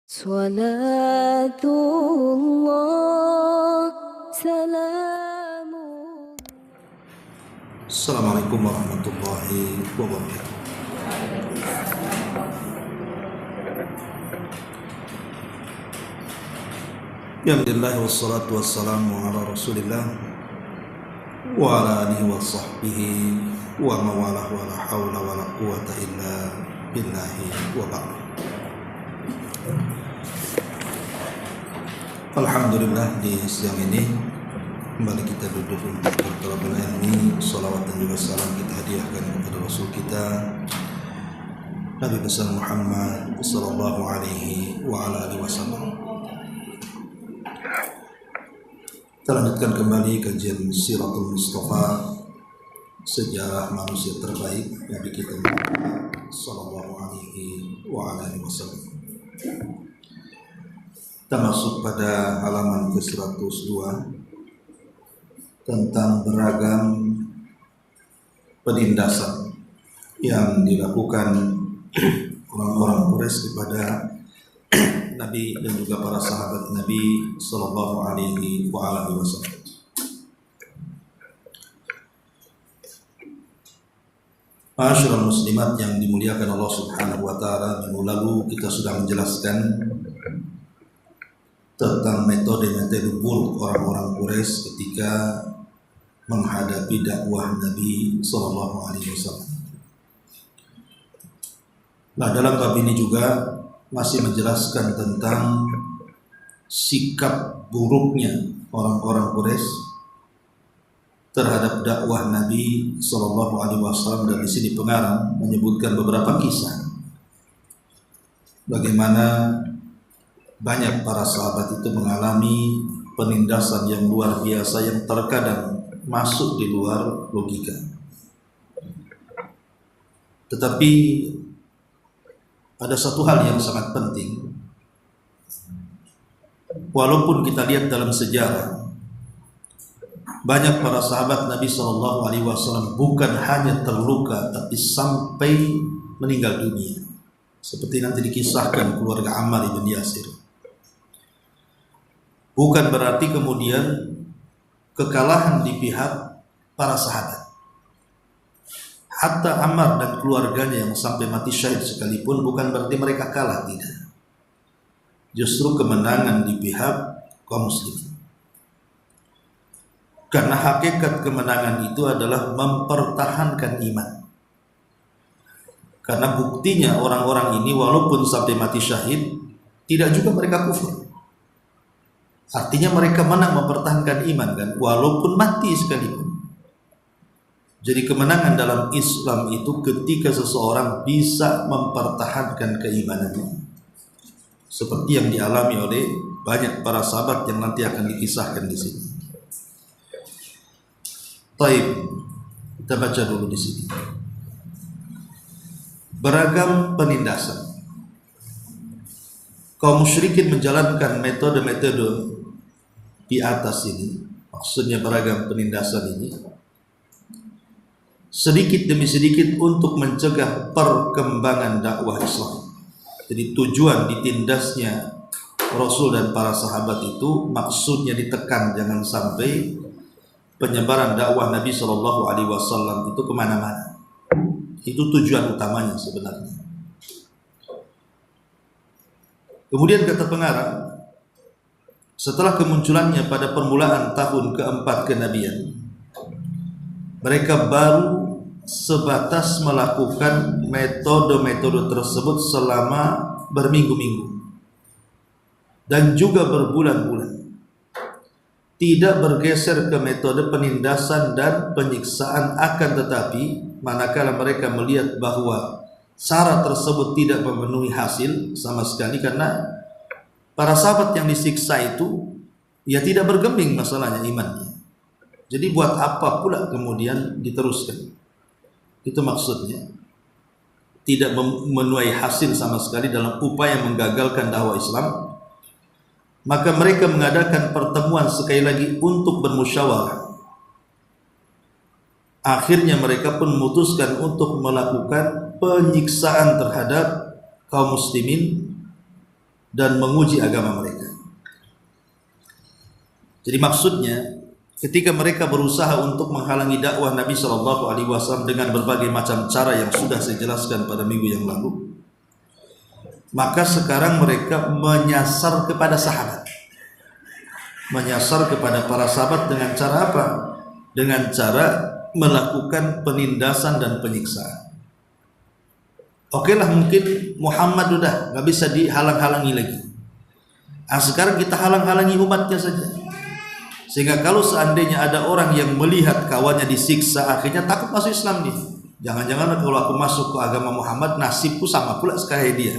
Salatullah salamun. Assalamualaikum warahmatullahi wabarakatuh. Alhamdulillah wassalatu wassalamu ala rasulillah wa ala alihi wa sahbihi wa mawalah wa la hawla wa la quwata illa billahi wa ba'd. Alhamdulillah, di siang ini kembali kita duduk untuk bertolabul ilmi. Salawat dan juga salam kita hadiahkan kepada Rasul kita Nabi besar Muhammad sallallahu alaihi wa ala alihi wasallam. Kita lanjutkan kembali kajian Siratul Mustafa, sejarah manusia terbaik Nabi kita Muhammad sallallahu alaihi wa ala alihi wasallam. Kita masuk pada halaman ke-102 tentang beragam penindasan yang dilakukan orang-orang Quraisy kepada Nabi dan juga para sahabat Nabi sallallahu alaihi wa alihi wasallam. Ma'asyiral muslimat yang dimuliakan Allah Subhanahu wa taala, minggu lalu kita sudah menjelaskan tentang metode-metode buruk orang-orang Quraisy ketika menghadapi dakwah Nabi sallallahu alaihi wasallam. Nah, dalam bab ini juga masih menjelaskan tentang sikap buruknya orang-orang Quraisy terhadap dakwah Nabi sallallahu alaihi wasallam, dan di sini pengarang menyebutkan beberapa kisah bagaimana banyak para sahabat itu mengalami penindasan yang luar biasa yang terkadang masuk di luar logika. Tetapi ada satu hal yang sangat penting. Walaupun kita lihat dalam sejarah, banyak para sahabat Nabi SAW bukan hanya terluka, tapi sampai meninggal dunia. Seperti nanti dikisahkan keluarga Ammar ibn Yasir. Bukan berarti kemudian kekalahan di pihak para sahabat. Hatta Ammar dan keluarganya yang sampai mati syahid sekalipun bukan berarti mereka kalah, tidak. Justru kemenangan di pihak kaum muslimin. Karena hakikat kemenangan itu adalah mempertahankan iman. Karena buktinya orang-orang ini walaupun sampai mati syahid, tidak juga mereka kufur. Artinya mereka menang mempertahankan iman, kan, walaupun mati sekalipun. Jadi kemenangan dalam Islam itu ketika seseorang bisa mempertahankan keimanannya, seperti yang dialami oleh banyak para sahabat yang nanti akan dikisahkan di sini. Baik, kita baca dulu di sini. Beragam penindasan. Kaum musyrikin menjalankan metode-metode di atas ini, maksudnya beragam penindasan ini, sedikit demi sedikit untuk mencegah perkembangan dakwah Islam. Jadi tujuan ditindasnya Rasul dan para sahabat itu maksudnya ditekan jangan sampai penyebaran dakwah Nabi Shallallahu Alaihi Wasallam itu kemana-mana. Itu tujuan utamanya sebenarnya. Kemudian kata pengarang, setelah kemunculannya pada permulaan tahun keempat kenabian, mereka baru sebatas melakukan metode-metode tersebut selama berminggu-minggu dan juga berbulan-bulan. Tidak bergeser ke metode penindasan dan penyiksaan, akan tetapi manakala mereka melihat bahwa cara tersebut tidak memenuhi hasil sama sekali, karena para sahabat yang disiksa itu ya tidak bergeming masalahnya imannya. Jadi buat apa pula kemudian diteruskan? Itu maksudnya. Tidak memenuhi hasil sama sekali dalam upaya menggagalkan dakwah Islam. Maka mereka mengadakan pertemuan sekali lagi untuk bermusyawarah. Akhirnya mereka pun memutuskan untuk melakukan penyiksaan terhadap kaum muslimin dan menguji agama mereka. Jadi maksudnya ketika mereka berusaha untuk menghalangi dakwah Nabi Shallallahu Alaihi Wasallam dengan berbagai macam cara yang sudah saya jelaskan pada minggu yang lalu, maka sekarang mereka menyasar kepada sahabat, menyasar kepada para sahabat dengan cara apa? Dengan cara melakukan penindasan dan penyiksaan. Oke lah, mungkin Muhammad udah gak bisa dihalang-halangi lagi. Sekarang kita halang-halangi umatnya saja. Sehingga kalau seandainya ada orang yang melihat kawannya disiksa, akhirnya takut masuk Islam nih. Jangan-jangan kalau aku masuk ke agama Muhammad, nasibku sama pula kayak dia.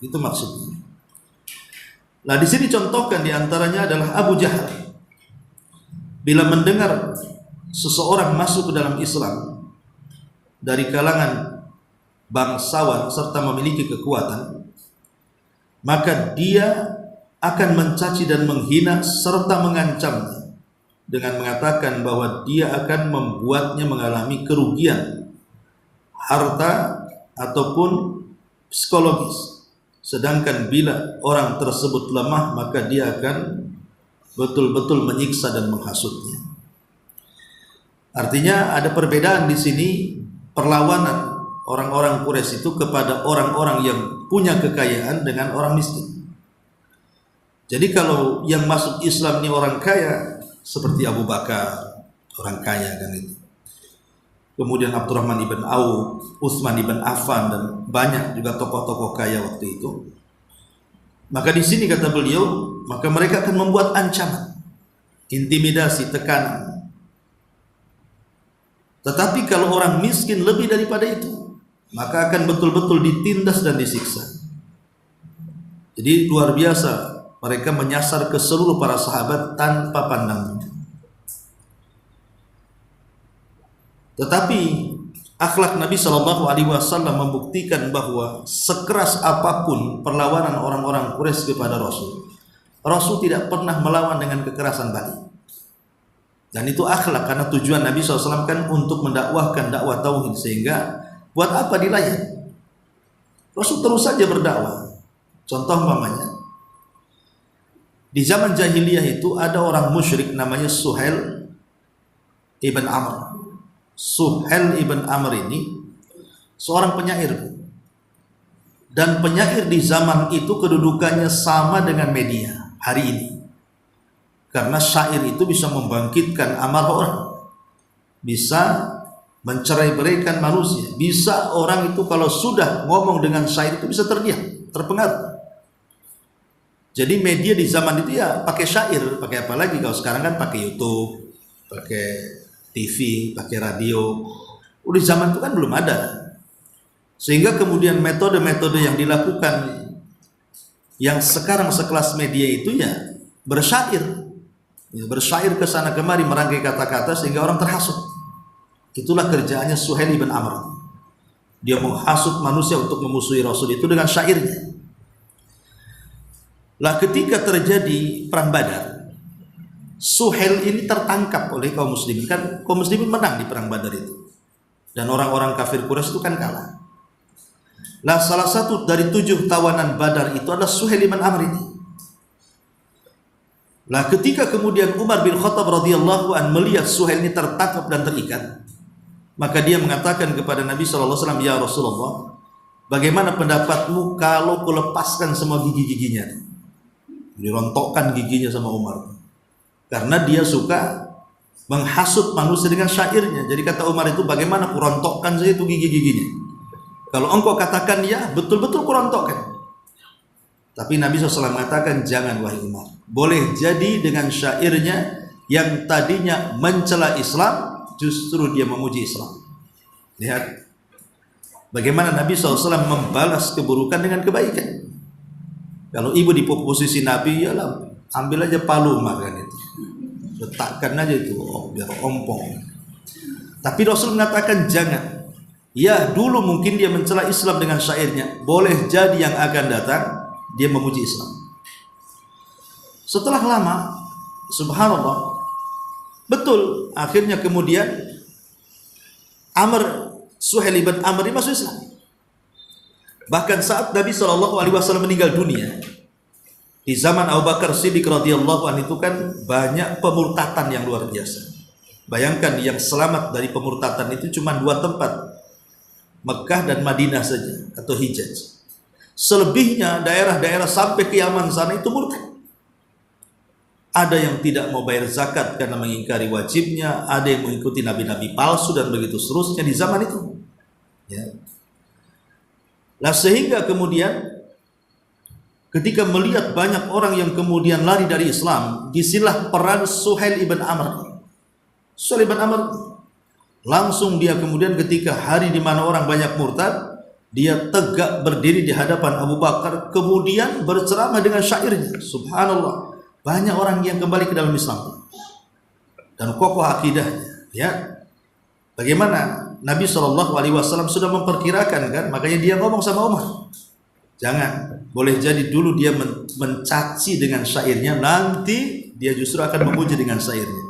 Itu maksudnya. Nah, di sini contohkan diantaranya adalah Abu Jahal. Bila mendengar seseorang masuk ke dalam Islam dari kalangan bangsawan serta memiliki kekuatan, maka dia akan mencaci dan menghina serta mengancamnya dengan mengatakan bahwa dia akan membuatnya mengalami kerugian harta ataupun psikologis. Sedangkan bila orang tersebut lemah, maka dia akan betul-betul menyiksa dan menghasutnya. Artinya ada perbedaan di sini, perlawanan orang-orang Quraisy itu kepada orang-orang yang punya kekayaan dengan orang miskin. Jadi kalau yang masuk Islam ini orang kaya, seperti Abu Bakar, orang kaya kan itu. Kemudian Abdurrahman ibn Auf, Utsman ibn Affan, dan banyak juga tokoh-tokoh kaya waktu itu. Maka di sini kata beliau, maka mereka akan membuat ancaman, intimidasi, tekanan. Tetapi kalau orang miskin lebih daripada itu, maka akan betul-betul ditindas dan disiksa. Jadi luar biasa, mereka menyasar ke seluruh para sahabat tanpa pandang. Tetapi akhlak Nabi Shallallahu Alaihi Wasallam membuktikan bahwa sekeras apapun perlawanan orang-orang Quraisy kepada Rasul, Rasul tidak pernah melawan dengan kekerasan balik. Dan itu akhlak, karena tujuan Nabi SAW kan untuk mendakwahkan dakwah tauhid, sehingga buat apa dilayan? Rasul terus saja berdakwah. Contoh umpamanya, di zaman jahiliyah itu ada orang musyrik namanya Suhail ibn Amr. Suhail ibn Amr ini seorang penyair, dan penyair di zaman itu kedudukannya sama dengan media hari ini, karena syair itu bisa membangkitkan amarah orang, bisa mencerai-beraikan manusia, bisa orang itu kalau sudah ngomong dengan syair itu bisa terdiam, terpengaruh. Jadi media di zaman itu ya pakai syair, pakai apa lagi kalau sekarang kan pakai YouTube, pakai TV, pakai radio. Di zaman itu kan belum ada. Sehingga kemudian metode-metode yang dilakukan yang sekarang sekelas media itu ya bersyair. Ya, bersyair ke sana kemari, merangkai kata-kata sehingga orang terhasut. Itulah kerjaannya Suhail ibn Amr. Dia menghasut manusia untuk memusuhi Rasul itu dengan syairnya. Lah ketika terjadi perang Badar, Suhail ini tertangkap oleh kaum muslimin. Kan kaum muslimin menang di perang Badar itu, dan orang-orang kafir Quraisy itu kan kalah. Lah salah satu dari 7 tawanan Badar itu adalah Suhail ibn Amr ini. Lah ketika kemudian Umar bin Khattab radhiyallahu an melihat Suhail ini tertangkap dan terikat, maka dia mengatakan kepada Nabi SAW, ya Rasulullah, bagaimana pendapatmu kalau kulepaskan semua gigi-giginya? Dirontokkan giginya sama Umar, karena dia suka menghasut manusia dengan syairnya. Jadi kata Umar itu, bagaimana kurontokkan saja itu gigi-giginya? Kalau engkau katakan ya, betul-betul kurontokkan. Tapi Nabi SAW mengatakan, jangan wahai Umar. Boleh jadi dengan syairnya yang tadinya mencela Islam, justru dia memuji Islam. Lihat bagaimana Nabi SAW membalas keburukan dengan kebaikan. Kalau ibu di posisi Nabi, ya lah, ambil aja palu makan itu, letakkan aja itu, biar ompong. Tapi Rasul mengatakan jangan. Ya dulu mungkin dia mencela Islam dengan syairnya, boleh jadi yang akan datang dia memuji Islam. Setelah lama, subhanallah, betul, akhirnya kemudian Suhail ibn Amr masuk Islam. Bahkan saat Nabi SAW meninggal dunia, Di zaman Abu Bakar Siddiq radhiyallahu anhu itu kan banyak pemurtatan yang luar biasa. Bayangkan yang selamat dari pemurtatan itu cuma 2 tempat, Mekah dan Madinah saja atau Hijaz. Selebihnya daerah-daerah sampai ke Yaman sana itu murtad. Ada yang tidak mau bayar zakat karena mengingkari wajibnya, ada yang mengikuti nabi-nabi palsu dan begitu seterusnya di zaman itu. Ya. Nah, sehingga kemudian ketika melihat banyak orang yang kemudian lari dari Islam, disinilah peran Suhail ibn Amr. Suhail ibn Amr langsung dia kemudian ketika hari di mana orang banyak murtad, dia tegak berdiri di hadapan Abu Bakar, kemudian berceramah dengan syairnya. Subhanallah, banyak orang yang kembali ke dalam Islam dan kokoh akidahnya. Ya, bagaimana Nabi SAW sudah memperkirakan kan, makanya dia ngomong sama Umar, jangan, boleh jadi dulu dia mencaci dengan syairnya, nanti dia justru akan memuji dengan syairnya.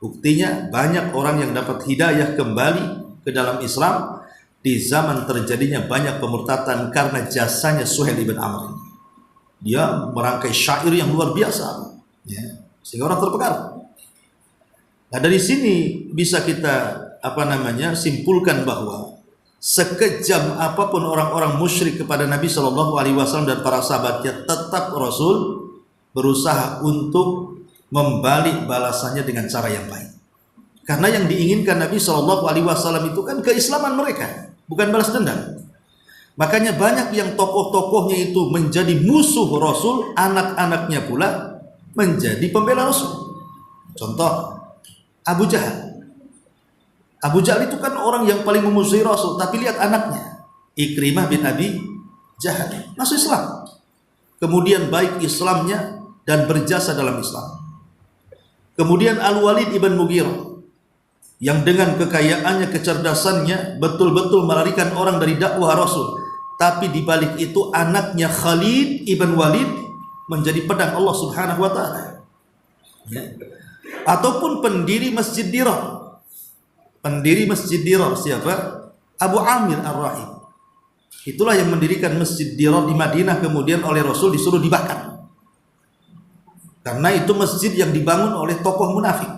Buktinya banyak orang yang dapat hidayah kembali ke dalam Islam di zaman terjadinya banyak pemurtatan karena jasanya Suhail ibn Amr. Dia merangkai syair yang luar biasa, ya, sehingga orang terpengaruh. Nah, dari sini bisa kita simpulkan bahwa sekejam apapun orang-orang musyrik kepada Nabi SAW dan para sahabatnya, tetap Rasul berusaha untuk membalik balasannya dengan cara yang baik. Karena yang diinginkan Nabi SAW itu kan keislaman mereka, bukan balas dendam. Makanya banyak yang tokoh-tokohnya itu menjadi musuh Rasul, anak-anaknya pula menjadi pembela Rasul. Contoh Abu Jahal. Abu Jahal itu kan orang yang paling memusuhi Rasul, tapi lihat anaknya, Ikrimah bin Abi Jahal, masuk Islam. Kemudian baik Islamnya dan berjasa dalam Islam. Kemudian Al-Walid ibn Mughirah yang dengan kekayaannya, kecerdasannya betul-betul melarikan orang dari dakwah Rasul. Tapi di balik itu anaknya Khalid ibn Walid menjadi pedang Allah Subhanahu wa taala. Ya. Ataupun pendiri Masjid Dirar. Pendiri Masjid Dirar siapa? Abu Amir Ar-Rahib. Itulah yang mendirikan Masjid Dirar di Madinah, kemudian oleh Rasul disuruh dibakar. Karena itu masjid yang dibangun oleh tokoh munafik,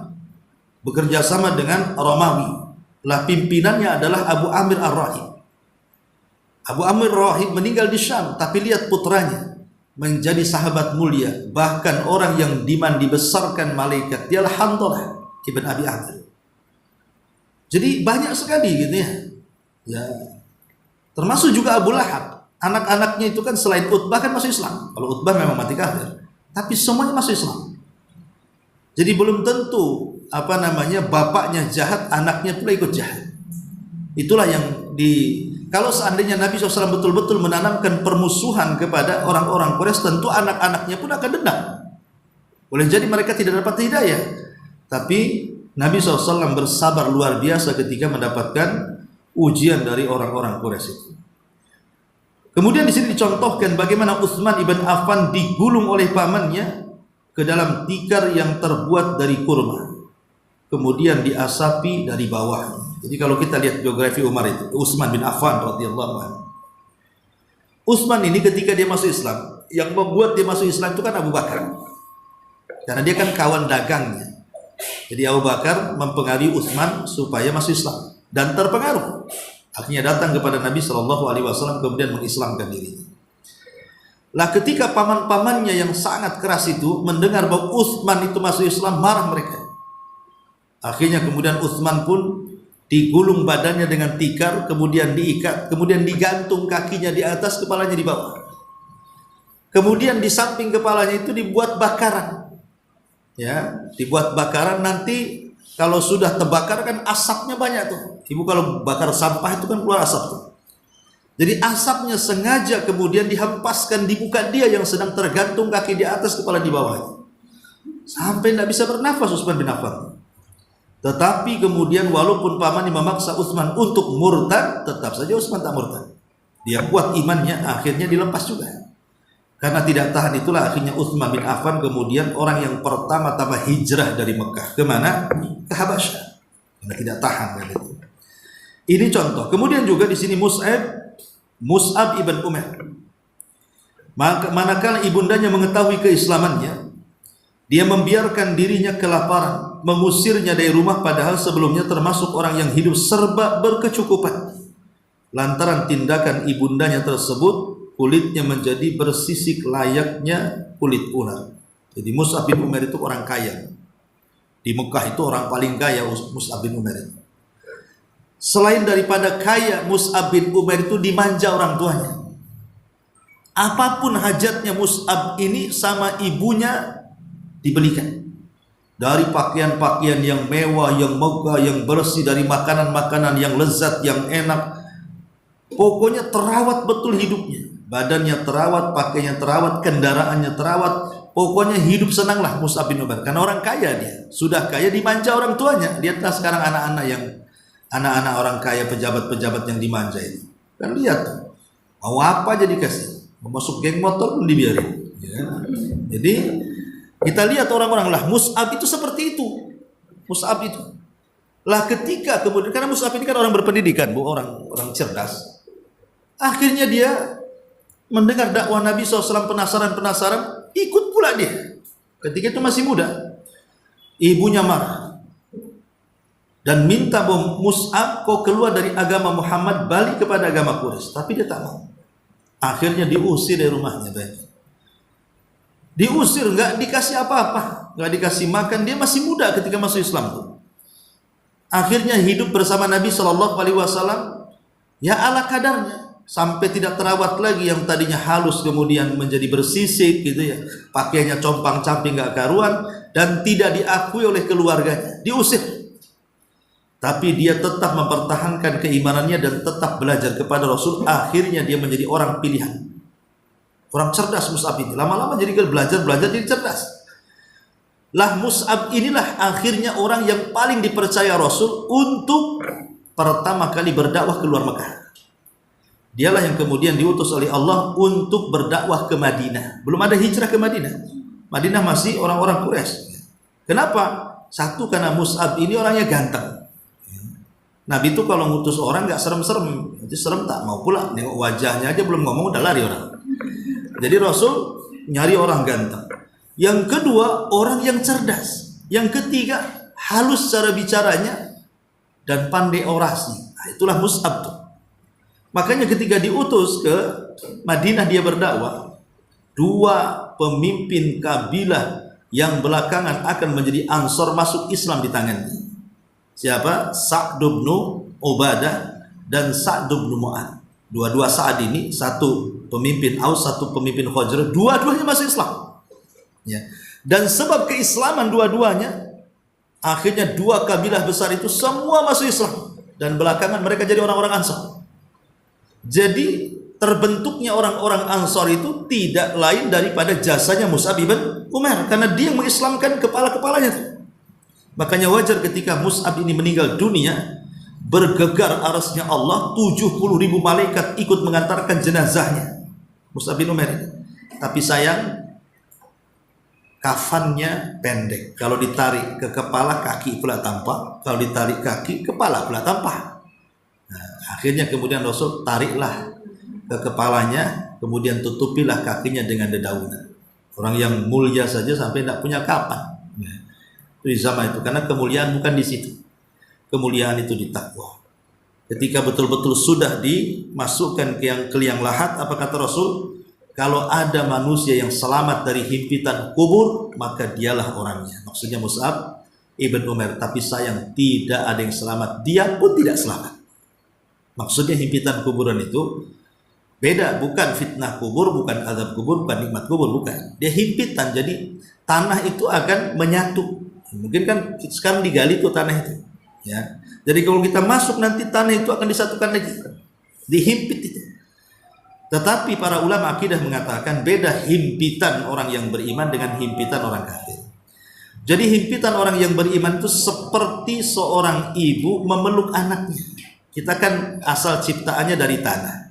bekerja sama dengan Romawi. Lah pimpinannya adalah Abu Amir Ar-Rahib. Abu Amir Ar-Rahib meninggal di Syam, tapi lihat putranya menjadi sahabat mulia, bahkan orang yang dibesarkan malaikat, dialah Hanzalah ibn Abi Amir. Jadi banyak sekali gitu ya. Ya. Termasuk juga Abu Lahab. Anak-anaknya itu kan selain Utbah kan masuk Islam. Kalau Utbah memang mati kafir, tapi semuanya masuk Islam. Jadi belum tentu bapaknya jahat, anaknya pula ikut jahat. Itulah yang kalau seandainya Nabi SAW betul-betul menanamkan permusuhan kepada orang-orang Quraisy, tentu anak-anaknya pun akan dendam. Boleh jadi mereka tidak dapat hidayah, tapi Nabi SAW bersabar luar biasa ketika mendapatkan ujian dari orang-orang Quraisy itu. Kemudian di sini dicontohkan bagaimana Utsman ibn Affan digulung oleh pamannya ke dalam tikar yang terbuat dari kurma, kemudian diasapi dari bawahnya. Jadi kalau kita lihat biografi Umar itu, Utsman bin Affan radhiyallahu anhu. Utsman ini ketika dia masuk Islam, yang membuat dia masuk Islam itu kan Abu Bakar. Karena dia kan kawan dagangnya. Jadi Abu Bakar mempengaruhi Utsman supaya masuk Islam dan terpengaruh. Akhirnya datang kepada Nabi SAW kemudian mengislamkan dirinya. Lah ketika paman-pamannya yang sangat keras itu mendengar bahwa Utsman itu masuk Islam, marah mereka. Akhirnya kemudian Utsman pun digulung badannya dengan tikar, kemudian diikat, kemudian digantung kakinya di atas, kepalanya di bawah. Kemudian di samping kepalanya itu dibuat bakaran. Ya, dibuat bakaran, nanti kalau sudah terbakar kan asapnya banyak tuh. Ibu kalau bakar sampah itu kan keluar asap tuh. Jadi asapnya sengaja kemudian dihempaskan di muka dia yang sedang tergantung kaki di atas, kepala di bawah. Sampai tidak bisa bernafas Utsman bin Affan. Tetapi kemudian walaupun pamannya memaksa Utsman untuk murtad, tetap saja Utsman tak murtad. Dia kuat imannya, akhirnya dilepas juga. Karena tidak tahan itulah akhirnya Utsman bin Affan kemudian orang yang pertama-tama hijrah dari Mekah. Kemana? Ke Habasyah. Karena tidak tahan kan itu. Ini contoh. Kemudian juga di sini Mus'ab ibn Umair. Manakala ibundanya mengetahui keislamannya, dia membiarkan dirinya kelaparan, mengusirnya dari rumah padahal sebelumnya termasuk orang yang hidup serba berkecukupan. Lantaran tindakan ibundanya tersebut, kulitnya menjadi bersisik layaknya kulit ular. Jadi Mus'ab bin Umair itu orang kaya. Di Mekah itu orang paling kaya Mus'ab bin Umair itu. Selain daripada kaya, Mus'ab bin Umair itu dimanja orang tuanya. Apapun hajatnya Mus'ab ini sama ibunya dibelikan. Dari pakaian-pakaian yang mewah, yang megah, yang bersih, dari makanan-makanan yang lezat, yang enak. Pokoknya terawat betul hidupnya. Badannya terawat, pakaiannya terawat, kendaraannya terawat. Pokoknya hidup senanglah Mus'ab bin Umair. Karena orang kaya dia. Sudah kaya dimanja orang tuanya. Lihatlah sekarang anak-anak orang kaya, pejabat-pejabat yang dimanja ini. Kan lihat tuh. Mau apa aja dikasih. Mau masuk geng motor pun dibiarin. Ya. Jadi kita lihat orang-orang lah. Mus'ab itu seperti itu. Mus'ab itu. Lah ketika kemudian, karena Mus'ab ini kan orang berpendidikan, orang cerdas. Akhirnya dia mendengar dakwah Nabi SAW, penasaran, ikut pula dia. Ketika itu masih muda. Ibunya marah dan minta Mus'ab, kau keluar dari agama Muhammad, balik kepada agama Quraisy. Tapi dia tak mau. Akhirnya diusir dari rumahnya. Diusir, nggak dikasih apa-apa, nggak dikasih makan. Dia masih muda ketika masuk Islam tuh. Akhirnya hidup bersama Nabi SAW, ya ala kadarnya, sampai tidak terawat lagi. Yang tadinya halus kemudian menjadi bersisik gitu ya, pakaiannya compang-camping nggak karuan, dan tidak diakui oleh keluarganya, diusir. Tapi dia tetap mempertahankan keimanannya dan tetap belajar kepada Rasul. Akhirnya dia menjadi orang pilihan, orang cerdas Mus'ab ini. Lama-lama jadi belajar jadi cerdas. Lah Mus'ab inilah akhirnya orang yang paling dipercaya Rasul untuk pertama kali berdakwah keluar Mekah. Dialah yang kemudian diutus oleh Allah untuk berdakwah ke Madinah. Belum ada hijrah ke Madinah. Madinah masih orang-orang Quraisy. Kenapa? Satu, karena Mus'ab ini orangnya ganteng. Nabi itu kalau ngutus orang nggak serem-serem, itu serem tak mau pulang. Nengok wajahnya aja belum ngomong udah lari orang. Jadi Rasul nyari orang ganteng. Yang kedua, orang yang cerdas. Yang ketiga, halus cara bicaranya dan pandai orasi. Nah, itulah Mus'ab tuh. Makanya ketika diutus ke Madinah dia berdakwah, dua pemimpin kabilah yang belakangan akan menjadi Ansor masuk Islam di tangannya. Siapa? Sa'd bin Ubadah dan Sa'd bin Mu'adz. Dua-dua Sa'ad ini, satu pemimpin Aus, satu pemimpin Khazraj, dua-duanya masuk Islam. Ya. Dan sebab keislaman dua-duanya, akhirnya dua kabilah besar itu semua masuk Islam, dan belakangan mereka jadi orang-orang Ansor. Jadi terbentuknya orang-orang Ansor itu tidak lain daripada jasanya Mus'ab bin Umair, karena dia yang mengislamkan kepala-kepalanya. Makanya wajar ketika Mus'ab ini meninggal dunia, bergegar arasnya Allah, 70.000 malaikat ikut mengantarkan jenazahnya Mus'ab bin Umair ini. Tapi sayang, kafannya pendek. Kalau ditarik ke kepala, kaki pula tampak. Kalau ditarik kaki, kepala pula tampak. Nah, akhirnya kemudian Rasul tariklah ke kepalanya, kemudian tutupilah kakinya dengan dedaunan. Orang yang mulia saja sampai tidak punya kapan. Di zaman itu, karena kemuliaan bukan di situ. Kemuliaan itu di takwa. Ketika betul-betul sudah dimasukkan ke liang lahat, apa kata Rasul? Kalau ada manusia yang selamat dari himpitan kubur, maka dialah orangnya. Maksudnya Mus'ab ibn Umair. Tapi sayang, tidak ada yang selamat. Dia pun tidak selamat. Maksudnya himpitan kuburan itu beda, bukan fitnah kubur, bukan azab kubur, bukan nikmat kubur, bukan. Dia himpitan, jadi tanah itu akan menyatu. Mungkin kan sekarang digali tuh tanah itu, ya. Jadi kalau kita masuk nanti tanah itu akan disatukan lagi, dihimpit itu. Tetapi para ulama akidah mengatakan beda himpitan orang yang beriman dengan himpitan orang kafir. Jadi himpitan orang yang beriman itu seperti seorang ibu memeluk anaknya. Kita kan asal ciptaannya dari tanah,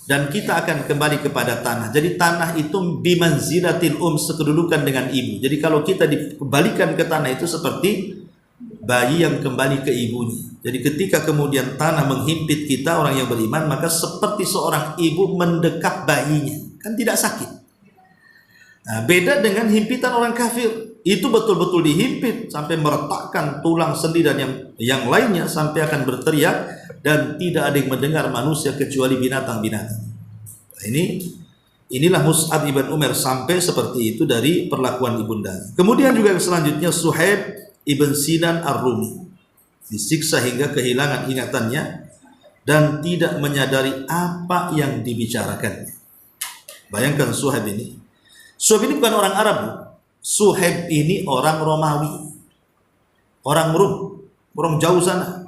dan kita akan kembali kepada tanah. Jadi tanah itu bimanzilatil sekedudukan dengan ibu. Jadi kalau kita dikembalikan ke tanah itu seperti bayi yang kembali ke ibunya. Jadi ketika kemudian tanah menghimpit kita orang yang beriman, maka seperti seorang ibu mendekap bayinya. Kan tidak sakit. Nah, beda dengan himpitan orang kafir. Itu betul-betul dihimpit sampai meretakkan tulang sendi dan yang lainnya sampai akan berteriak, dan tidak ada yang mendengar manusia kecuali binatang-binatang. Nah, inilah Mus'ab ibn Umair sampai seperti itu dari perlakuan ibunda. Kemudian juga yang selanjutnya Suhaib ibn Sinan Ar-Rumi, disiksa hingga kehilangan ingatannya dan tidak menyadari apa yang dibicarakannya. Bayangkan Suhaib ini. Suhaib ini bukan orang Arab. Suhaib ini orang Romawi, orang Rum jauh sana.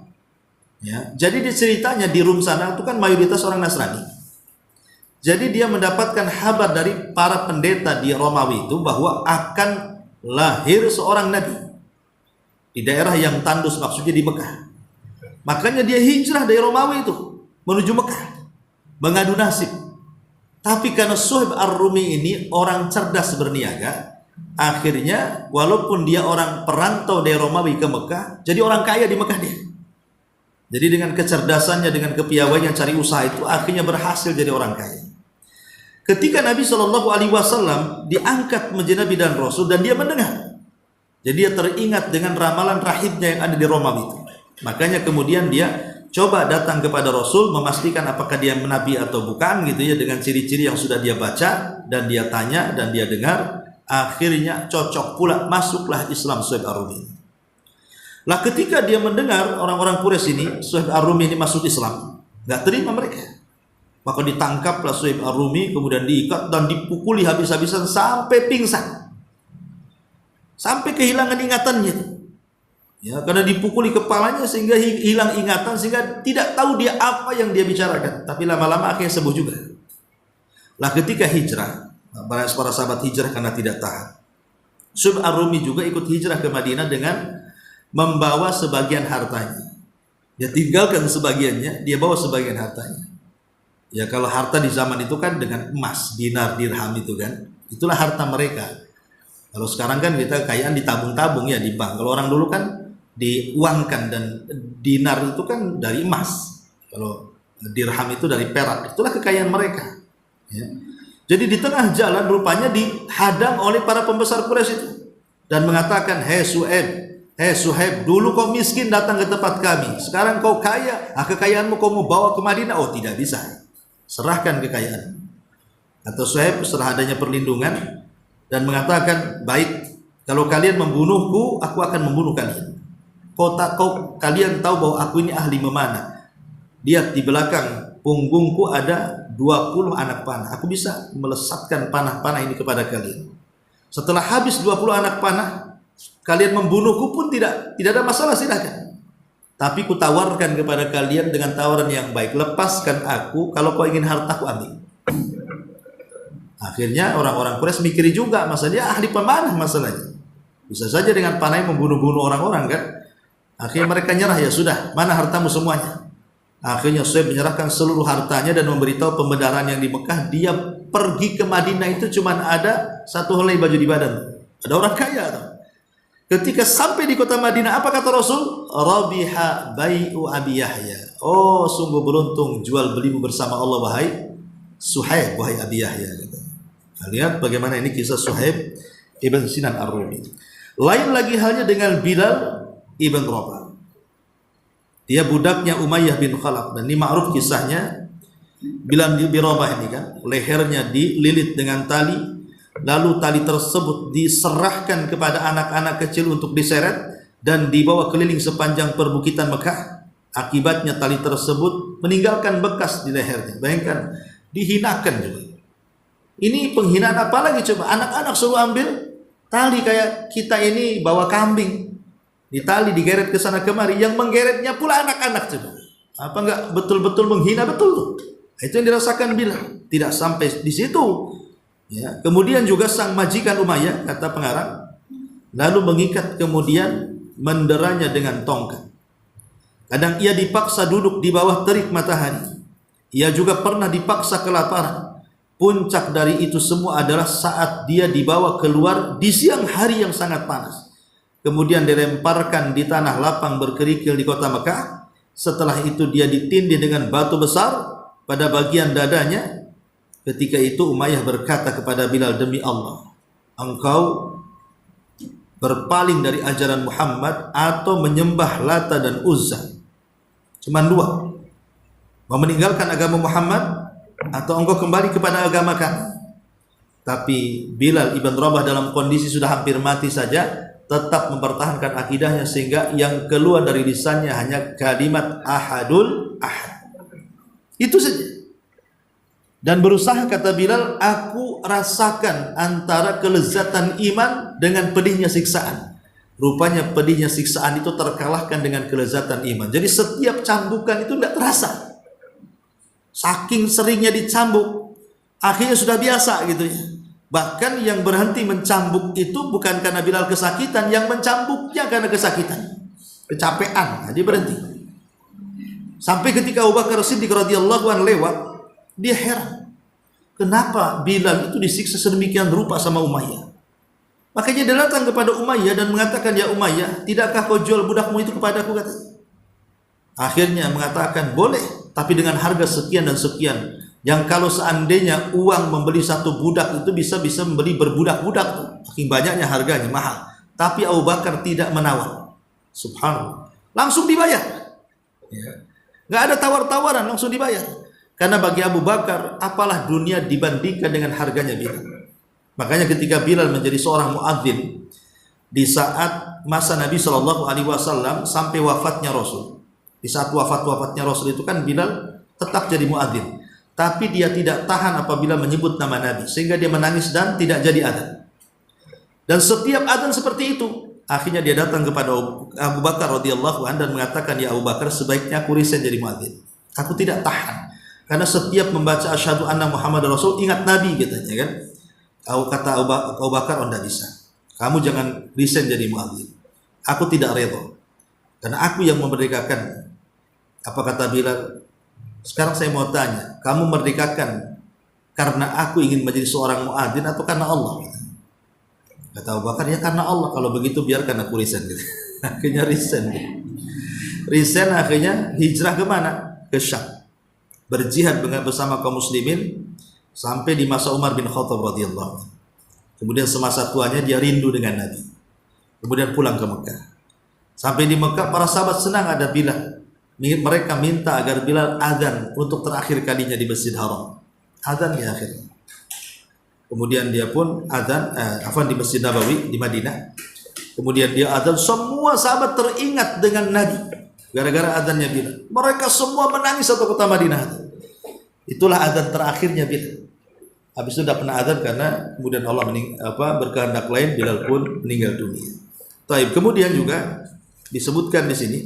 Ya, jadi di ceritanya di Rum sana itu kan mayoritas orang Nasrani. Jadi dia mendapatkan kabar dari para pendeta di Romawi itu bahwa akan lahir seorang nabi di daerah yang tandus, maksudnya di Mekah. Makanya dia hijrah dari Romawi itu menuju Mekah mengadu nasib. Tapi karena Suhaib Ar-Rumi ini orang cerdas berniaga, akhirnya walaupun dia orang perantau dari Romawi ke Mekah, jadi orang kaya di Mekah dia. Jadi dengan kecerdasannya, dengan kepiawaiannya cari usaha itu, akhirnya berhasil jadi orang kaya. Ketika Nabi SAW diangkat menjadi Nabi dan Rasul, dan dia mendengar, jadi dia teringat dengan ramalan rahibnya yang ada di Romawi itu. Makanya kemudian dia coba datang kepada Rasul, memastikan apakah dia nabi atau bukan gitu ya, dengan ciri-ciri yang sudah dia baca dan dia tanya dan dia dengar. Akhirnya cocok pula, masuklah Islam Suhaib Ar-Rumi. Lah ketika dia mendengar orang-orang Quraisy ini Suhaib Ar-Rumi ini masuk Islam, nggak terima mereka. Maka ditangkaplah Suhaib Ar-Rumi, kemudian diikat dan dipukuli habis-habisan sampai pingsan, sampai kehilangan ingatannya. Ya, karena dipukuli kepalanya sehingga hilang ingatan, sehingga tidak tahu dia apa yang dia bicarakan. Tapi lama-lama akhirnya sembuh juga. Lah ketika hijrah, para sahabat hijrah karena tidak tahan. Suhaib Ar-Rumi juga ikut hijrah ke Madinah dengan membawa sebagian hartanya. Dia tinggalkan sebagiannya, dia bawa sebagian hartanya. Ya kalau harta di zaman itu kan dengan emas, dinar, dirham itu kan, itulah harta mereka. Kalau sekarang kan kita kekayaan ditabung-tabung ya di bank. Kalau orang dulu kan diuangkan, dan dinar itu kan dari emas, kalau dirham itu dari perak. Itulah kekayaan mereka. Ya. Jadi di tengah jalan rupanya dihadang oleh para pembesar Quraisy itu dan mengatakan, hei Suhaib, dulu kau miskin datang ke tempat kami, sekarang kau kaya, kekayaanmu kau mau bawa ke Madinah? Oh tidak bisa, serahkan kekayaan. Atau Suhaib setelah adanya perlindungan dan mengatakan, baik, kalau kalian membunuhku, aku akan membunuh kalian. Kalian tahu bahwa aku ini ahli memanah. Lihat di belakang punggungku ada 20 anak panah. Aku bisa melesatkan panah-panah ini kepada kalian. Setelah habis 20 anak panah, kalian membunuhku pun tidak ada masalah, silakan. Tapi kutawarkan kepada kalian dengan tawaran yang baik, lepaskan aku, kalau kau ingin hartaku ambil. Akhirnya orang-orang Quraisy mikir juga, masalahnya ahli pemanah masalahnya. Bisa saja dengan panahnya membunuh-bunuh orang-orang kan. Akhirnya mereka nyerah, ya sudah, mana hartamu semuanya. Akhirnya Suhaib menyerahkan seluruh hartanya dan memberitahu pembenaran yang di Mekah. Dia pergi ke Madinah itu cuma ada satu helai baju di badan. Ada orang kaya tuh. Ketika sampai di kota Madinah, apa kata Rasul? Rabiha bai'u Abi Yahya. Oh, sungguh beruntung jual belimu bersama Allah wahai Suhaib, wahai Abi Yahya. Nah, lihat bagaimana ini kisah Suhaib ibn Sinan Ar-Rumi. Lain lagi halnya dengan Bilal ibn Rabah. Dia budaknya Umayyah bin Khalaf, dan ini ma'ruf kisahnya. Bilal bin Rabah ini kan lehernya dililit dengan tali, lalu tali tersebut diserahkan kepada anak-anak kecil untuk diseret dan dibawa keliling sepanjang perbukitan Mekah. Akibatnya tali tersebut meninggalkan bekas di lehernya. Bayangkan, dihinakan juga. Ini penghinaan apa lagi coba? Anak-anak suruh ambil tali kayak kita ini bawa kambing, ditali, digeret ke sana kemari, yang menggeretnya pula anak-anak coba. Apa enggak betul-betul menghina? Betul tuh. Itu yang dirasakan Bilal. Tidak sampai di situ. Ya. Kemudian juga sang majikan Umayyah, kata pengarang, lalu mengikat kemudian menderanya dengan tongkat. Kadang ia dipaksa duduk di bawah terik matahari. Ia juga pernah dipaksa kelaparan. Puncak dari itu semua adalah saat dia dibawa keluar di siang hari yang sangat panas. Kemudian dilemparkan di tanah lapang berkerikil di kota Mekah. Setelah itu dia ditindih dengan batu besar pada bagian dadanya. Ketika itu Umayyah berkata kepada Bilal, demi Allah, engkau berpaling dari ajaran Muhammad atau menyembah Lata dan Uzza. Cuma dua, mau meninggalkan agama Muhammad atau engkau kembali kepada agama kami. Tapi Bilal ibn Rabah dalam kondisi sudah hampir mati saja tetap mempertahankan akidahnya, sehingga yang keluar dari lisannya hanya kalimat ahadul ahad. Itu saja. Dan berusaha, kata Bilal, aku rasakan antara kelezatan iman dengan pedihnya siksaan. Rupanya pedihnya siksaan itu terkalahkan dengan kelezatan iman. Jadi setiap cambukan itu tidak terasa. Saking seringnya dicambuk, akhirnya sudah biasa gitu ya. Bahkan yang berhenti mencambuk itu bukan karena Bilal kesakitan, yang mencambuknya karena kesakitan, kecapean, dia berhenti. Sampai ketika Abu Bakar Siddiq radhiyallahu anhu lewat, dia heran, kenapa Bilal itu disiksa sedemikian rupa sama Umayyah. Makanya dia datang kepada Umayyah dan mengatakan, ya Umayyah, tidakkah kau jual budakmu itu kepadaku, katanya. Akhirnya mengatakan, boleh, tapi dengan harga sekian dan sekian. Yang kalau seandainya uang membeli satu budak itu bisa membeli berbudak-budak tuh. Saking banyaknya harganya, mahal. Tapi Abu Bakar tidak menawar. Subhanallah. Langsung dibayar. Ya. Nggak ada tawar-tawaran, langsung dibayar. Karena bagi Abu Bakar, apalah dunia dibandingkan dengan harganya Bilal. Makanya ketika Bilal menjadi seorang muadzin di saat masa Nabi SAW sampai wafatnya Rasul. Di saat wafatnya Rasul itu kan Bilal tetap jadi muadzin. Tapi dia tidak tahan apabila menyebut nama Nabi, sehingga dia menangis dan tidak jadi adzan. Dan setiap adzan seperti itu, akhirnya dia datang kepada Abu Bakar radhiyallahu anhu dan mengatakan, ya Abu Bakar, sebaiknya aku resign jadi muadzin. Aku tidak tahan, karena setiap membaca asyhadu anna Muhammad Rasul ingat Nabi, katanya kan. Kata Abu Bakar, oh, tidak bisa. Kamu jangan resign jadi muadzin. Aku tidak reda, karena aku yang memerdekakan. Apa kata Bilal? Sekarang saya mau tanya, kamu merdekakan karena aku ingin menjadi seorang muadzin atau karena Allah? Kata Abu Bakar, ya karena Allah. Kalau begitu biarkan aku resign. Akhirnya resign. Resign, akhirnya hijrah ke mana? Ke Syam. Berjihad bersama kaum muslimin sampai di masa Umar bin Khattab radhiyallahu anhu. Kemudian semasa tuanya dia rindu dengan Nabi. Kemudian pulang ke Mekah. Sampai di Mekah para sahabat senang ada Bilal. Mereka minta agar Bilal adzan untuk terakhir kalinya di Masjid Haram. Adzan ya akhirnya. Kemudian dia pun adzan di Masjid Nabawi di Madinah. Kemudian dia adzan, semua sahabat teringat dengan Nabi gara-gara adzannya Bilal. Mereka semua menangis satu kota Madinah. Itulah adzan terakhirnya Bilal. Habis itu tidak pernah adzan karena kemudian Allah berkehendak lain, Bilal pun meninggal dunia. Taib. Kemudian juga disebutkan di sini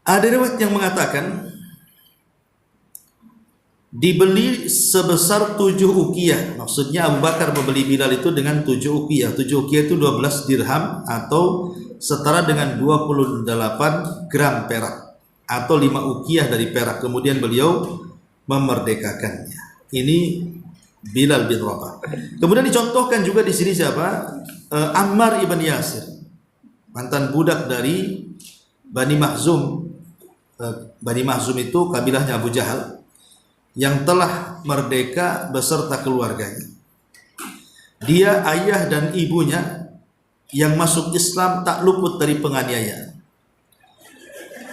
ada riwayat yang mengatakan dibeli sebesar 7 uqiyah. Maksudnya Abu Bakar membeli Bilal itu dengan 7 uqiyah. 7 uqiyah itu 12 dirham atau setara dengan 28 gram perak atau 5 uqiyah dari perak. Kemudian beliau memerdekakannya. Ini Bilal bin Rabah. Kemudian dicontohkan juga di sini siapa? Ammar ibn Yasir, mantan budak dari Bani Makhzum. Bani Makhzum itu kabilahnya Abu Jahal yang telah merdeka beserta keluarganya. Dia, ayah dan ibunya yang masuk Islam tak luput dari penganiayaan.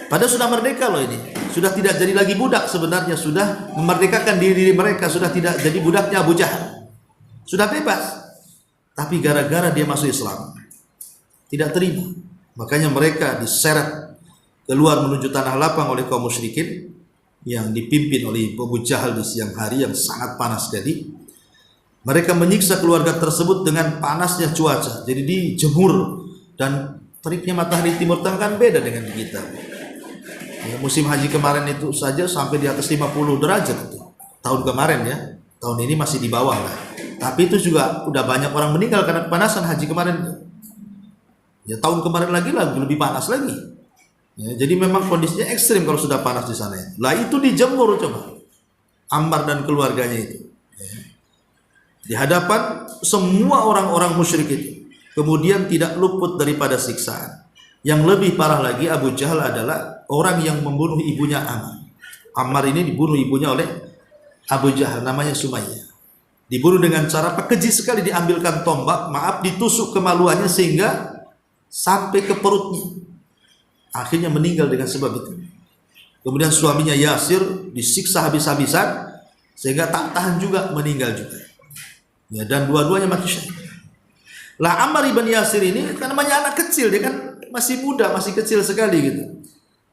Padahal sudah merdeka loh ini. Sudah tidak jadi lagi budak sebenarnya. Sudah memerdekakan diri mereka. Sudah tidak jadi budaknya Abu Jahal. Sudah bebas. Tapi gara-gara dia masuk Islam, tidak terima. Makanya mereka diseret keluar menuju tanah lapang oleh kaum musyrikin yang dipimpin oleh Abu Jahal di siang hari yang sangat panas tadi. Mereka menyiksa keluarga tersebut dengan panasnya cuaca. Jadi dijemur, dan teriknya matahari timur tengah kan beda dengan di kita. Ya, musim haji kemarin itu saja sampai di atas 50 derajat itu. Tahun kemarin ya. Tahun ini masih di bawah lah. Tapi itu juga udah banyak orang meninggal karena kepanasan haji kemarin. Ya tahun kemarin lagi lebih panas lagi. Ya, jadi memang kondisinya ekstrim kalau sudah panas di sana. Lah itu dijemur coba Ammar dan keluarganya itu. Ya. Di hadapan semua orang-orang musyrik itu. Kemudian tidak luput daripada siksaan. Yang lebih parah lagi, Abu Jahal adalah orang yang membunuh ibunya Ammar. Ammar ini dibunuh ibunya oleh Abu Jahal, namanya Sumayyah. Dibunuh dengan cara keji sekali, diambilkan tombak, ditusuk kemaluannya sehingga sampai ke perutnya. Akhirnya meninggal dengan sebab itu. Kemudian suaminya Yasir disiksa habis-habisan sehingga tak tahan juga, meninggal juga. Ya, dan dua-duanya mati syahid. Lah Ammar ibn Yasir ini kan namanya anak kecil, dia kan masih muda, masih kecil sekali gitu.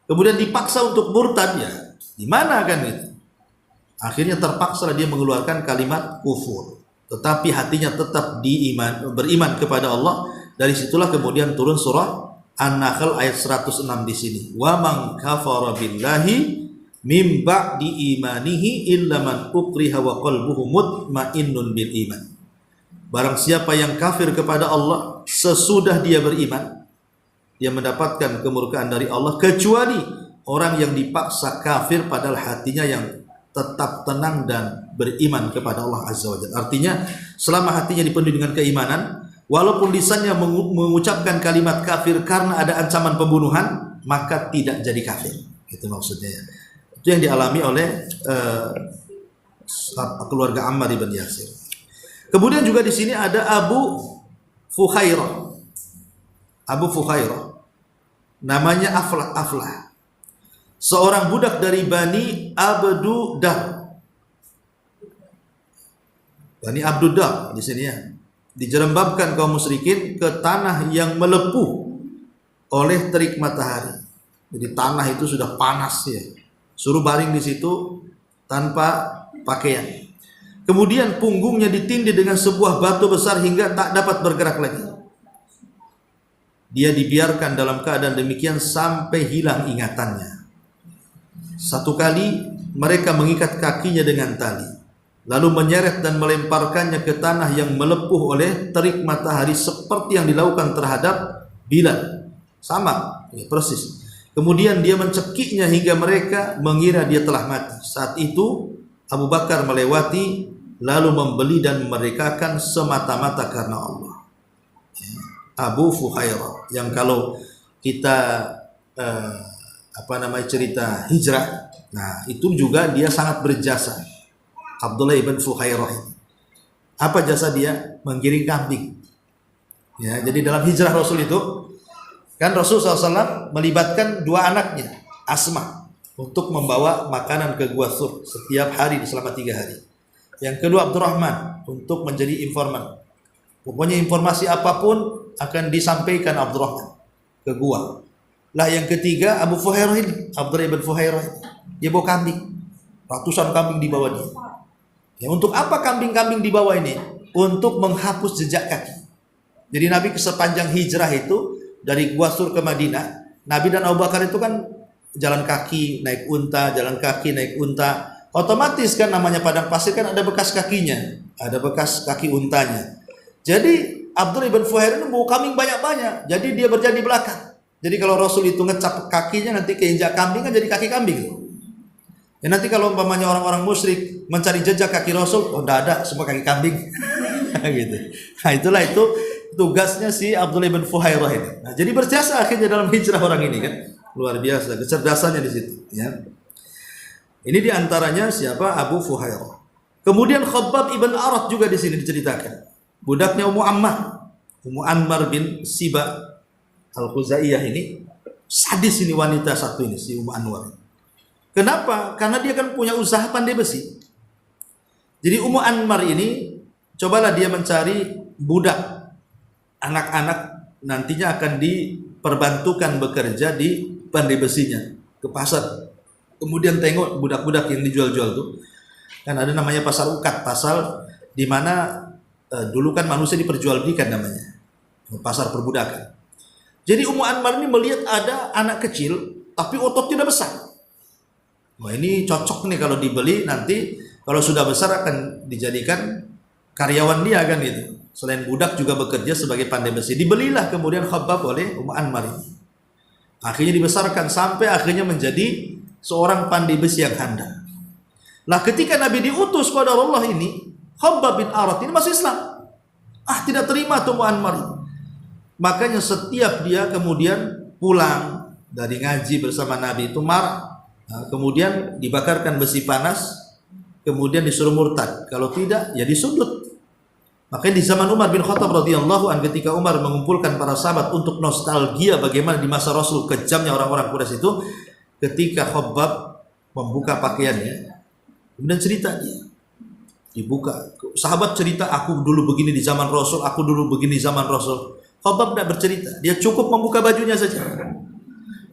Kemudian dipaksa untuk murtad, ya gimana kan gitu. Akhirnya terpaksa dia mengeluarkan kalimat kufur, tetapi hatinya tetap beriman kepada Allah. Dari situlah kemudian turun surah An-Nahl ayat 106 di sini. Wa man kafara billahi mim ba'di imanihi illa man ukriha wa qalbuhu mutmainnun bil iman. Barang siapa yang kafir kepada Allah sesudah dia beriman, dia mendapatkan kemurkaan dari Allah, kecuali orang yang dipaksa kafir padahal hatinya yang tetap tenang dan beriman kepada Allah Azza wa Jalla. Artinya selama hatinya dipenuhi dengan keimanan, walaupun lisannya mengucapkan kalimat kafir karena ada ancaman pembunuhan, maka tidak jadi kafir. Itu maksudnya. Itu yang dialami oleh keluarga Ammar ibn Yasir. Kemudian juga di sini ada Abu Fuhairah. Abu Fuhairah namanya Aflah. Seorang budak dari Bani Abdudar. Bani Abdudar di sini ya. Dijerembabkan kaum musyrikin ke tanah yang melepuh oleh terik matahari. Jadi tanah itu sudah panas ya. Suruh baring di situ tanpa pakaian. Kemudian punggungnya ditindih dengan sebuah batu besar hingga tak dapat bergerak lagi. Dia dibiarkan dalam keadaan demikian sampai hilang ingatannya. Satu kali mereka mengikat kakinya dengan tali, lalu menyeret dan melemparkannya ke tanah yang melepuh oleh terik matahari seperti yang dilakukan terhadap Bilal. Sama, ya, persis. Kemudian dia mencekiknya hingga mereka mengira dia telah mati. Saat itu Abu Bakar melewati lalu membeli dan memerdekakan semata-mata karena Allah. Abu Fuhairah yang kalau kita cerita hijrah, nah itu juga dia sangat berjasa. Abdullah ibn Fuhairah ini. Apa jasa dia? Menggiring kambing. Ya, jadi dalam hijrah Rasul itu kan Rasul SAW melibatkan dua anaknya, Asma, untuk membawa makanan ke Gua Thur setiap hari selama 3 hari. Yang kedua Abdurrahman untuk menjadi informan. Pokoknya informasi apapun akan disampaikan Abdurrahman ke gua. Lah yang ketiga Abu Fuhairah ini, Abdullah ibn Fuhairah ini. Dia bawa kambing. Ratusan kambing dibawa dia. Ya, untuk apa kambing-kambing dibawa ini? Untuk menghapus jejak kaki. Jadi Nabi sepanjang hijrah itu dari Gua Thur ke Madinah, Nabi dan Abu Bakar itu kan jalan kaki, naik unta, jalan kaki, naik unta. Otomatis kan namanya padang pasir kan ada bekas kakinya, ada bekas kaki untanya. Jadi Abdullah ibn Fuhairah itu bawa kambing banyak-banyak. Jadi dia berjalan di belakang. Jadi kalau Rasul itu ngecap kakinya nanti keinjak kambing kan jadi kaki kambing. Ya nanti kalau umpamanya orang-orang musyrik mencari jejak kaki Rasul, oh enggak ada, semua kaki kambing. Gitu. Nah, itulah itu tugasnya si Abdullah ibn Fuhairah ini. Nah, jadi berjasa akhirnya dalam hijrah orang ini kan. Luar biasa kecerdasannya di situ, ya. Ini diantaranya siapa? Abu Fuhairah. Kemudian Khabbab ibn Arat juga di sini diceritakan. Budaknya Ummu Ammar bin Siba Al-Khuzaiyah ini. Sadis ini wanita satu ini, si Ummu Anwar. Kenapa? Karena dia kan punya usaha pandai besi. Jadi Ummu Ammar ini, cobalah dia mencari budak, anak-anak nantinya akan diperbantukan bekerja di pandai besinya, ke pasar. Kemudian tengok budak-budak yang dijual-jual tuh. Kan ada namanya pasar ukat, pasar di mana dulu kan manusia diperjualbelikan namanya. Pasar perbudakan. Jadi Ummu Ammar ini melihat ada anak kecil tapi ototnya udah besar. Wah, ini cocok nih kalau dibeli, nanti kalau sudah besar akan dijadikan karyawan dia kan gitu. Selain budak juga bekerja sebagai pandai besi. Dibelilah kemudian Khabbab oleh Ummu Ammar ini. Akhirnya dibesarkan sampai akhirnya menjadi seorang pandai besi yang handal. Lah ketika Nabi diutus pada Allah ini, Khabbab bin Arat ini masih Islam. Tidak terima tuh Ummu Ammar ini. Makanya setiap dia kemudian pulang dari ngaji bersama Nabi itu marah. Nah, kemudian dibakarkan besi panas, kemudian disuruh murtad. Kalau tidak, ya disundut. Makanya di zaman Umar bin Khattab radhiyallahu anhu, ketika Umar mengumpulkan para sahabat untuk nostalgia bagaimana di masa Rasul kejamnya orang-orang Quraisy itu, ketika Khabbab membuka pakaiannya, kemudian cerita dia, dibuka. Sahabat cerita, aku dulu begini di zaman Rasul, aku dulu begini di zaman Rasul. Khabbab tidak bercerita, dia cukup membuka bajunya saja.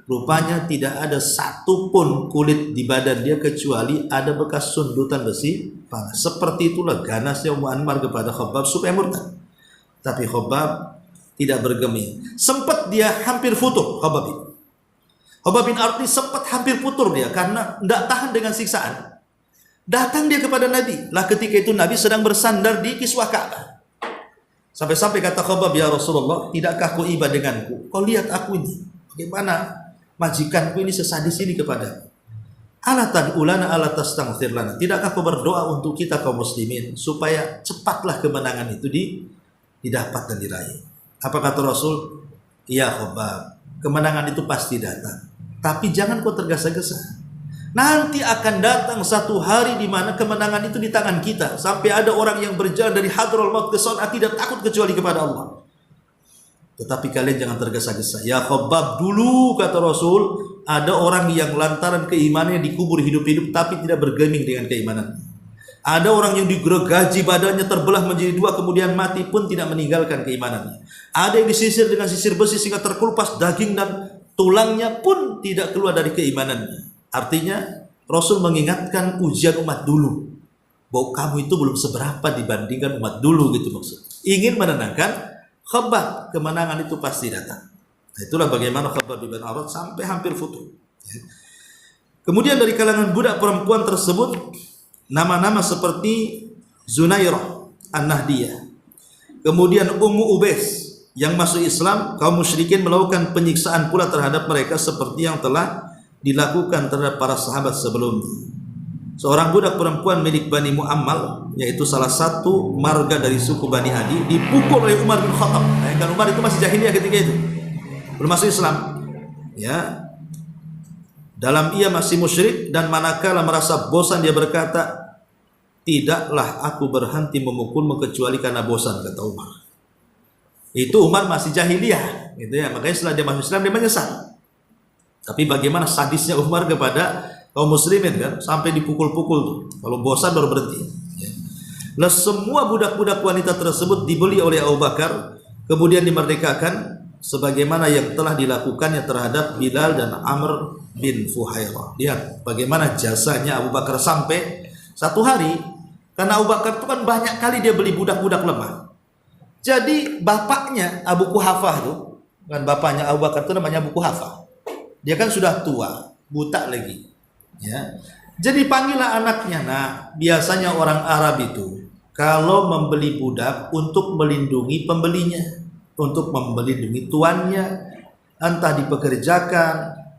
Rupanya tidak ada satupun kulit di badan dia kecuali ada bekas sundutan besi panas. Seperti itulah ganasnya Ummu Anmar kepada Khabbab supaya murtad. Tapi Khabbab tidak bergeming. Sempat dia hampir futur, Khabbab bin Arti sempat hampir putur dia karena tidak tahan dengan siksaan. Datang dia kepada Nabi. Lah ketika itu Nabi sedang bersandar di kiswah Ka'bah. Sampai-sampai kata Khabbab, ya Rasulullah, tidakkah kau iba denganku? Kau lihat aku ini, bagaimana majikanku ini sesadis ini kepada ala tad'ulana ala tastaghfir lana. Tidakkah kau berdoa untuk kita kaum muslimin supaya cepatlah kemenangan itu didapat dan diraih? Apa kata Rasul? Iya Khabbab, kemenangan itu pasti datang. Tapi jangan kau tergesa-gesa. Nanti akan datang satu hari di mana kemenangan itu di tangan kita. Sampai ada orang yang berjalan dari Hadraul Maut ke Son'a tidak takut kecuali kepada Allah. Tetapi kalian jangan tergesa-gesa. Ya Khabbab, dulu kata Rasul, ada orang yang lantaran keimanannya dikubur hidup-hidup tapi tidak bergeming dengan keimanannya. Ada orang yang digergaji badannya terbelah menjadi dua kemudian mati pun tidak meninggalkan keimanannya. Ada yang disisir dengan sisir besi sehingga terkelupas daging dan tulangnya pun tidak keluar dari keimanannya. Artinya Rasul mengingatkan ujian umat dulu, bahwa kamu itu belum seberapa dibandingkan umat dulu gitu maksud. Ingin menenangkan Khabbab, kemenangan itu pasti datang. Nah, itulah bagaimana Khabbab bin Arad sampai hampir futur. Kemudian dari kalangan budak perempuan tersebut nama-nama seperti Zunairah An-Nahdiyah, kemudian Ummu Ubais yang masuk Islam. Kaum musyrikin melakukan penyiksaan pula terhadap mereka seperti yang telah dilakukan terhadap para sahabat sebelumnya. Seorang budak perempuan milik Bani Mu'ammal, yaitu salah satu marga dari suku Bani Adi, dipukul oleh Umar bin Khattab. Kan Umar itu masih jahiliyah ketika itu, belum masuk Islam. Ya, dalam ia masih musyrik, dan manakala merasa bosan dia berkata, tidaklah aku berhenti memukulmu kecuali karena bosan, kata Umar. Itu Umar masih jahiliyah, gitu ya. Makanya setelah dia masuk Islam dia menyesal. Tapi bagaimana sadisnya Umar kepada kaum muslimin kan, sampai dipukul-pukul tuh. Kalau bosan baru berhenti. Ya. Nah, semua budak-budak wanita tersebut dibeli oleh Abu Bakar, kemudian dimerdekakan, sebagaimana yang telah dilakukannya terhadap Bilal dan Amr bin Fuhairah. Lihat bagaimana jasanya Abu Bakar sampai satu hari, karena Abu Bakar itu kan banyak kali dia beli budak-budak lemah. Jadi bapaknya Abu Quhafah itu, kan bapaknya Abu Bakar itu namanya Abu Quhafah. Dia kan sudah tua, buta lagi. Ya. Jadi panggillah anaknya. Nah, biasanya orang Arab itu kalau membeli budak untuk melindungi pembelinya, untuk melindungi tuannya, entah dipekerjakan,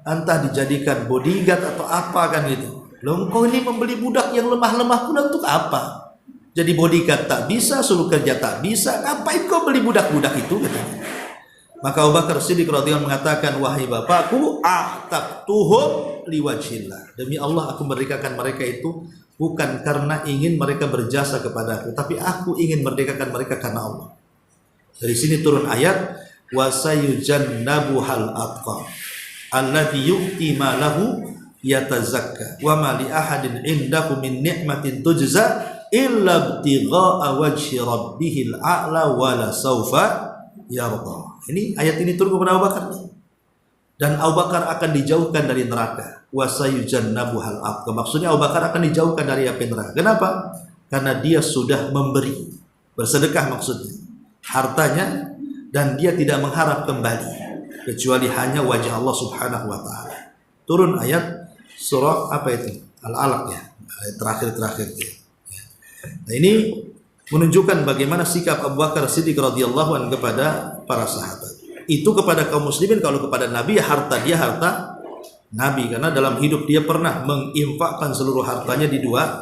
entah dijadikan bodyguard atau apa kan gitu. Loh, kau ini membeli budak yang lemah-lemah pula untuk apa? Jadi bodyguard tak bisa, suruh kerja tak bisa, ngapain kau beli budak-budak itu? Katanya. Maka Abu Bakar Siddiq radhiyallahu mengatakan, wahai bapakku, a'taqtuhum liwajhillah. Demi Allah aku merdekakan mereka itu bukan karena ingin mereka berjasa kepadaku, tapi aku ingin merdekakan mereka karena Allah. Dari sini turun ayat, wa sayujannabuhal atqa alladzi yu'ti malahu yatazakka wa ma li ahadin indahu min ni'matin tujza illa ibtigha'a wajhi rabbihil a'la wa la sawfa yarda. Ini ayat ini turun kepada Abu Bakar. Dan Abu Bakar akan dijauhkan dari neraka. Wa sayujannabuhal atqa. Maksudnya Abu Bakar akan dijauhkan dari api neraka. Kenapa? Karena dia sudah memberi, bersedekah maksudnya, hartanya, dan dia tidak mengharap kembali kecuali hanya wajah Allah Subhanahu wa taala. Turun ayat surah apa itu? Al-Alaq ya. Ayat terakhir ya. Nah, ini menunjukkan bagaimana sikap Abu Bakar Siddiq radhiyallahu anhu kepada para sahabat. Itu kepada kaum muslimin. Kalau kepada Nabi, harta dia harta Nabi, karena dalam hidup dia pernah menginfakkan seluruh hartanya di dua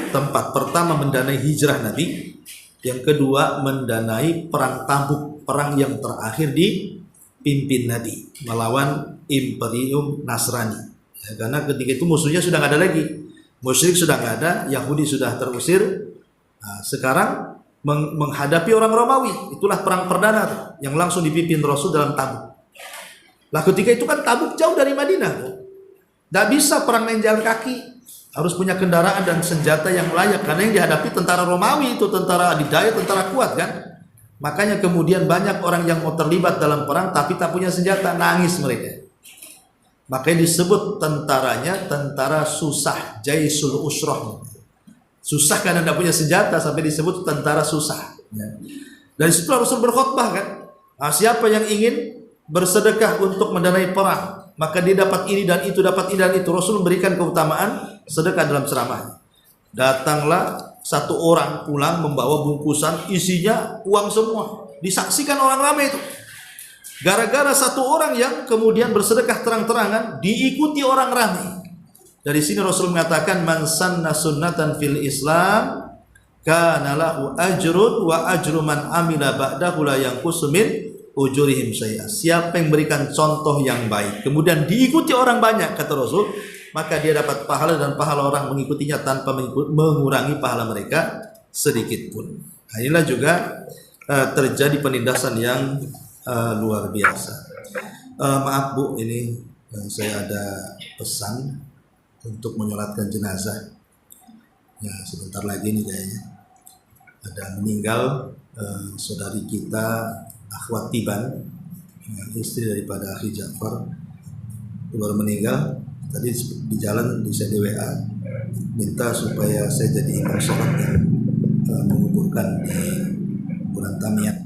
tempat. Pertama mendanai hijrah Nabi, yang kedua mendanai perang Tabuk, perang yang terakhir dipimpin Nabi melawan Imperium Nasrani. Ya, karena ketika itu musuhnya sudah nggak ada lagi. Musyrik sudah nggak ada, Yahudi sudah terusir. Nah, sekarang menghadapi orang Romawi, itulah perang perdana tuh, yang langsung dipimpin Rasul dalam Tabuk. Lah ketika itu kan Tabuk jauh dari Madinah, nggak bisa perang main jalan kaki, harus punya kendaraan dan senjata yang layak, karena yang dihadapi tentara Romawi itu tentara adidaya, tentara kuat kan. Makanya kemudian banyak orang yang mau terlibat dalam perang tapi tak punya senjata, nangis mereka. Makanya disebut tentaranya tentara susah, Jaisul Usroh. Susah karena tidak punya senjata sampai disebut tentara susah. Dan situ Rasul berkhutbah kan. Nah, siapa yang ingin bersedekah untuk mendanai perang, maka dia dapat ini dan itu, dapat ini dan itu. Rasul memberikan keutamaan sedekah dalam ceramah. Datanglah satu orang pulang membawa bungkusan isinya uang semua. Disaksikan orang ramai itu. Gara-gara satu orang yang kemudian bersedekah terang-terangan diikuti orang ramai. Dari sini Rasul mengatakan man sanna sunnatan fil Islam kana lahu ajrun wa ajru man amila ba'dahu la yanqusu min ujurihim syai'a. Siapa yang berikan contoh yang baik kemudian diikuti orang banyak, kata Rasul, maka dia dapat pahala dan pahala orang mengikutinya tanpa mengurangi pahala mereka sedikit pun. Nah, inilah juga terjadi penindasan yang luar biasa. Maaf Bu, ini saya ada pesan untuk menyolatkan jenazah. Ya, sebentar lagi nih kayaknya ada meninggal saudari kita Akhwat Tiban, istri daripada Akhi Ja'far, baru meninggal. Tadi di jalan saya di WA minta supaya saya jadi imam sholat dan menguburkan di Bulan Tamiyah.